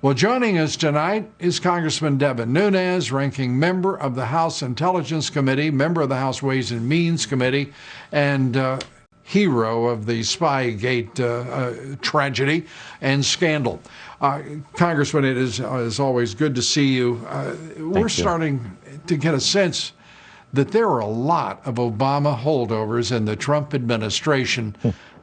Well, joining us tonight is Congressman Devin Nunes, ranking member of the House Intelligence Committee, member of the House Ways and Means Committee, and hero of the Spygate tragedy and scandal. Congressman, it is always good to see you. We're starting to get a sense that there are a lot of Obama holdovers in the Trump administration,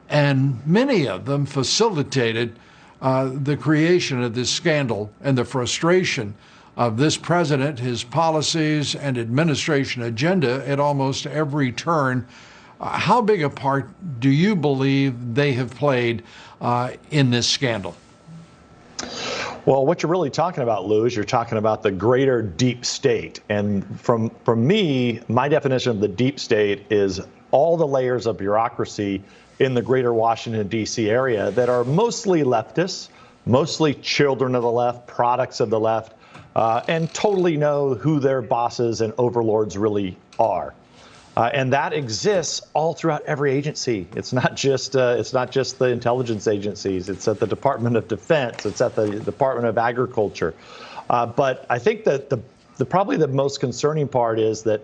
and many of them facilitated the creation of this scandal and the frustration of this president, his policies and administration agenda at almost every turn. How big a part do you believe they have played in this scandal? Well, what you're really talking about, Lou, is you're talking about the greater deep state. And from me, my definition of the deep state is all the layers of bureaucracy in the greater Washington, D.C. area that are mostly leftists, mostly children of the left, products of the left, and totally know who their bosses and overlords really are. And that exists all throughout every agency. It's not just the intelligence agencies. It's at the Department of Defense. It's at the Department of Agriculture. But I think that probably the most concerning part is that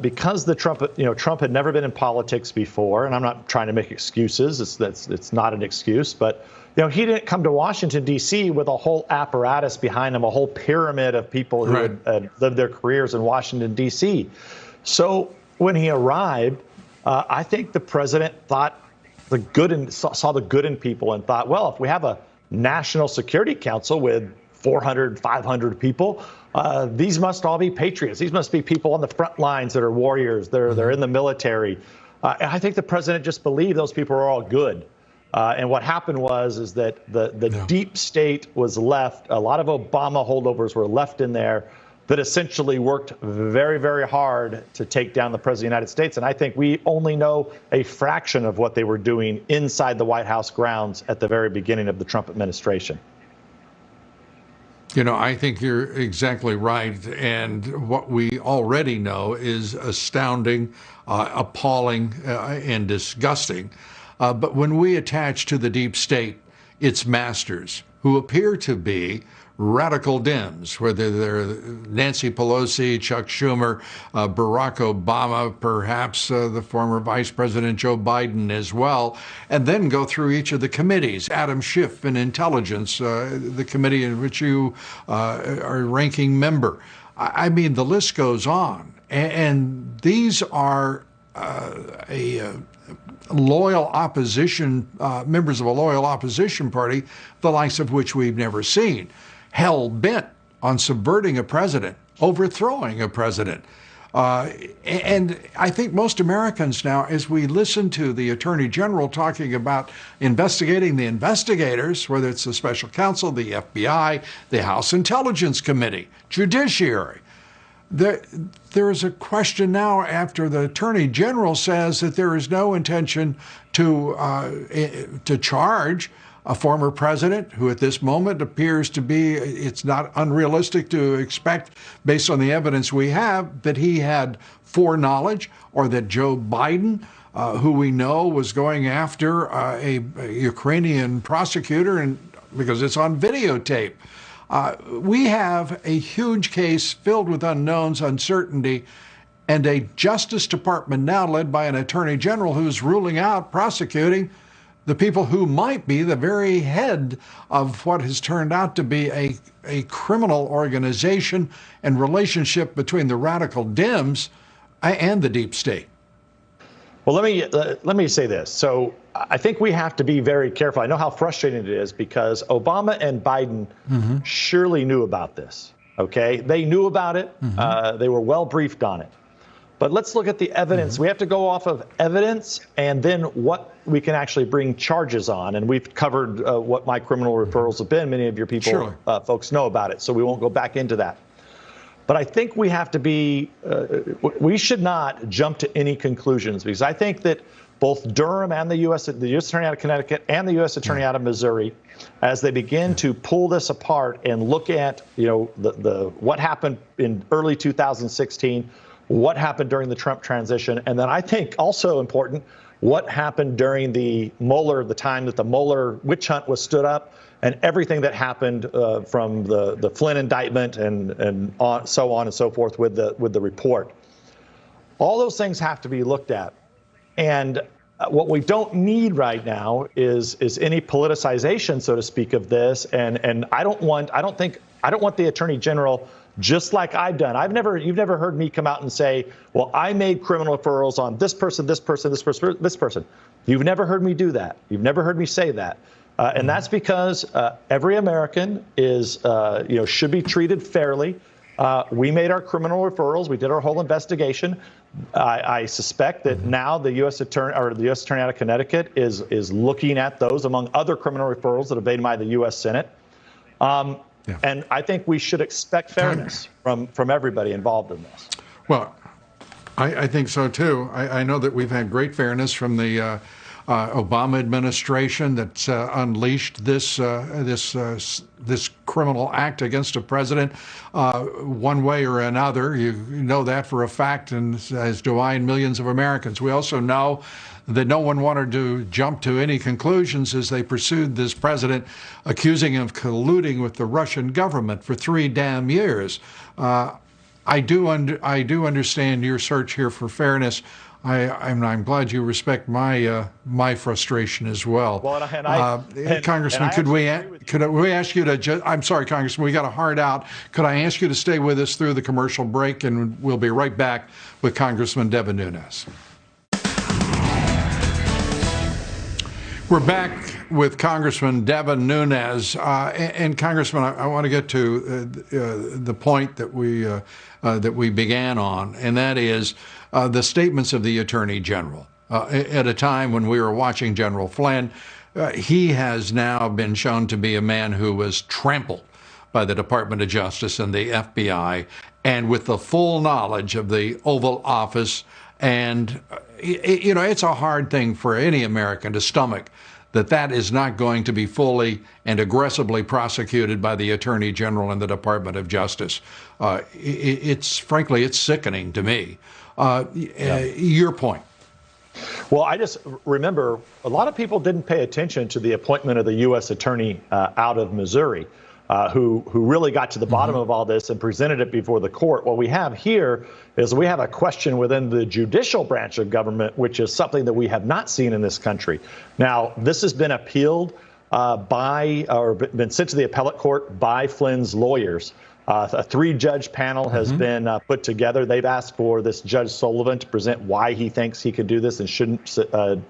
because Trump had never been in politics before, and I'm not trying to make excuses. It's not an excuse, but he didn't come to Washington, D.C. with a whole apparatus behind him, a whole pyramid of people who had lived their careers in Washington, D.C. So when he arrived, I think the president thought saw the good in people and thought, well, if we have a National Security Council with 400, 500 people, these must all be patriots. These must be people on the front lines that are warriors. They're in the military. And I think the president just believed those people are all good. And what happened is that the deep state was left. A lot of Obama holdovers were left in there that essentially worked very, very hard to take down the president of the United States. And I think we only know a fraction of what they were doing inside the White House grounds at the very beginning of the Trump administration. I think you're exactly right. And what we already know is astounding, appalling, and disgusting. But when we attach to the deep state its masters, who appear to be radical Dems, whether they're Nancy Pelosi, Chuck Schumer, Barack Obama, perhaps the former Vice President Joe Biden as well, and then go through each of the committees. Adam Schiff in Intelligence, the committee in which you are ranking member. I mean, the list goes on. And these are loyal opposition, members of a loyal opposition party, the likes of which we've never seen, hell-bent on subverting a president, overthrowing a president. And I think most Americans now, as we listen to the Attorney General talking about investigating the investigators, whether it's the special counsel, the FBI, the House Intelligence Committee, Judiciary, there is a question now after the Attorney General says that there is no intention to charge a former president who at this moment appears to be, it's not unrealistic to expect, based on the evidence we have, that he had foreknowledge, or that Joe Biden, who we know was going after a Ukrainian prosecutor, and because it's on videotape. We have a huge case filled with unknowns, uncertainty, and a Justice Department now led by an Attorney General who's ruling out prosecuting the people who might be the very head of what has turned out to be a criminal organization and relationship between the radical Dems and the deep state. Well, let me say this. So I think we have to be very careful. I know how frustrating it is because Obama and Biden surely knew about this. OK, they knew about it. They were well briefed on it. But let's look at the evidence. We have to go off of evidence and then what we can actually bring charges on. And we've covered what my criminal referrals have been. Many of your people, folks know about it, so we won't go back into that. But I think we have to be, we should not jump to any conclusions, because I think that both Durham and the U.S. Attorney out of Connecticut and the U.S. Attorney out of Missouri, as they begin to pull this apart and look at, what happened in early 2016, what happened during the Trump transition, and then I think also important, what happened during the time that the Mueller witch hunt was stood up, and everything that happened from the Flynn indictment and so on and so forth with the report. All those things have to be looked at. And what we don't need right now is any politicization, so to speak, of this. And I don't want the Attorney General, just like I've done. You've never heard me come out and say, well, I made criminal referrals on this person, this person, this person, this person. You've never heard me do that. You've never heard me say that. And that's because every American should be treated fairly. We made our criminal referrals. We did our whole investigation. I suspect that now the U.S. Attorney out of Connecticut is looking at those among other criminal referrals that have been made by the U.S. Senate. And I think we should expect fairness from everybody involved in this. Well, I think so too. I know that we've had great fairness from the Obama administration that's unleashed this criminal act against a president one way or another. You know that for a fact, and as do I and millions of Americans. We also know that no one wanted to jump to any conclusions as they pursued this president, accusing him of colluding with the Russian government for 3 damn years. I do understand your search here for fairness. I'm glad you respect my frustration as well. Congressman, could we ask you to? I'm sorry, Congressman, we got a hard out. Could I ask you to stay with us through the commercial break, and we'll be right back with Congressman Devin Nunes. We're back with Congressman Devin Nunes, and Congressman, I want to get to the point that we began on, and that is the statements of the Attorney General. At a time when we were watching General Flynn, he has now been shown to be a man who was trampled by the Department of Justice and the FBI, and with the full knowledge of the Oval Office. And, it's a hard thing for any American to stomach that is not going to be fully and aggressively prosecuted by the Attorney General and the Department of Justice. Frankly, it's sickening to me. Your point. Well, I just remember a lot of people didn't pay attention to the appointment of the U.S. Attorney out of Missouri, who really got to the bottom of all this and presented it before the court. What we have here is we have a question within the judicial branch of government, which is something that we have not seen in this country. Now, this has been appealed been sent to the appellate court by Flynn's lawyers. A 3-judge panel has been put together. They've asked for this Judge Sullivan to present why he thinks he could do this and shouldn't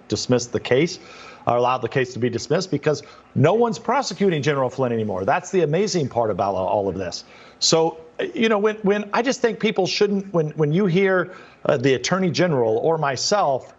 dismiss the case or allow the case to be dismissed, because no one's prosecuting General Flynn anymore. That's the amazing part about all of this. So, when I just think people shouldn't, when you hear the Attorney General or myself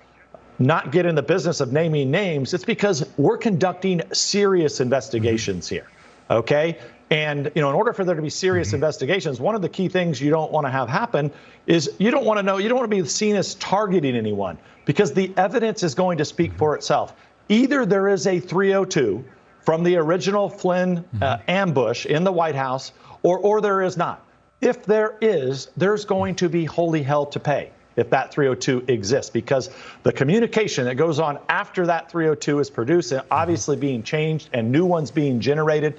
not get in the business of naming names, it's because we're conducting serious investigations here. Okay? And, in order for there to be serious investigations, one of the key things you don't want to have happen is you don't want to be seen as targeting anyone, because the evidence is going to speak for itself. Either there is a 302 from the original Flynn ambush in the White House, or there is not. If there is, there's going to be holy hell to pay if that 302 exists, because the communication that goes on after that 302 is produced and obviously being changed and new ones being generated,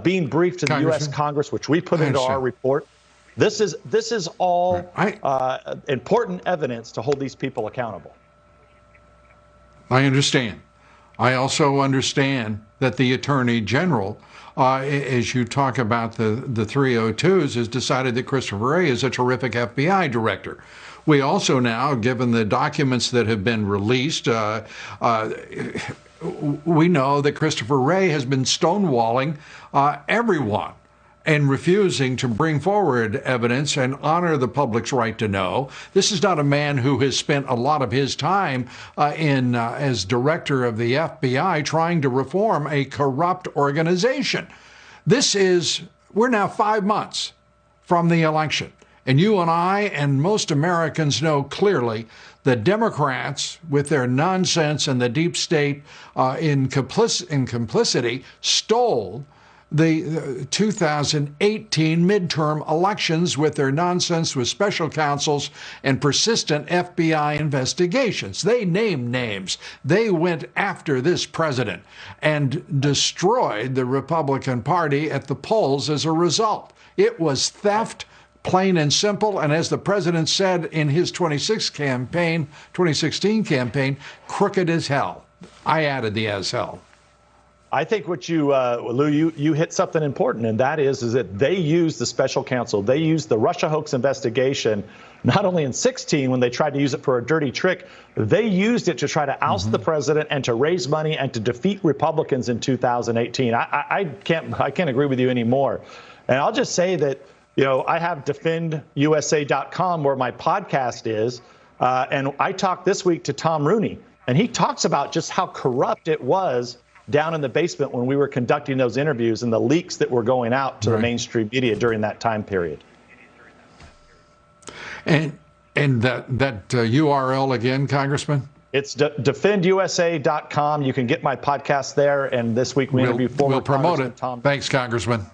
being briefed to the U.S. Congress, which we put into our report. This is all important evidence to hold these people accountable. I understand. I also understand that the Attorney General, as you talk about the 302s, has decided that Christopher Wray is a terrific FBI director. We also now, given the documents that have been released, we know that Christopher Wray has been stonewalling everyone and refusing to bring forward evidence and honor the public's right to know. This is not a man who has spent a lot of his time as director of the FBI trying to reform a corrupt organization. We're now 5 months from the election, and you and I and most Americans know clearly the Democrats, with their nonsense and the deep state in complicity, stole the 2018 midterm elections with their nonsense with special counsels and persistent FBI investigations. They named names. They went after this president and destroyed the Republican Party at the polls as a result. It was theft, plain and simple, and as the president said in his 2016 campaign, crooked as hell. I added the as hell. I think what Lou, you hit something important, and that is that they used the special counsel. They used the Russia hoax investigation, not only in 16 when they tried to use it for a dirty trick, they used it to try to oust the president and to raise money and to defeat Republicans in 2018. I can't agree with you anymore. And I'll just say that, I have defendusa.com where my podcast is, and I talked this week to Tom Rooney, and he talks about just how corrupt it was down in the basement when we were conducting those interviews and the leaks that were going out to the mainstream media during that time period. And that URL again, Congressman? It's defendusa.com. You can get my podcast there. And this week we interview former We'll promote Congressman it. Tom. Thanks, Congressman.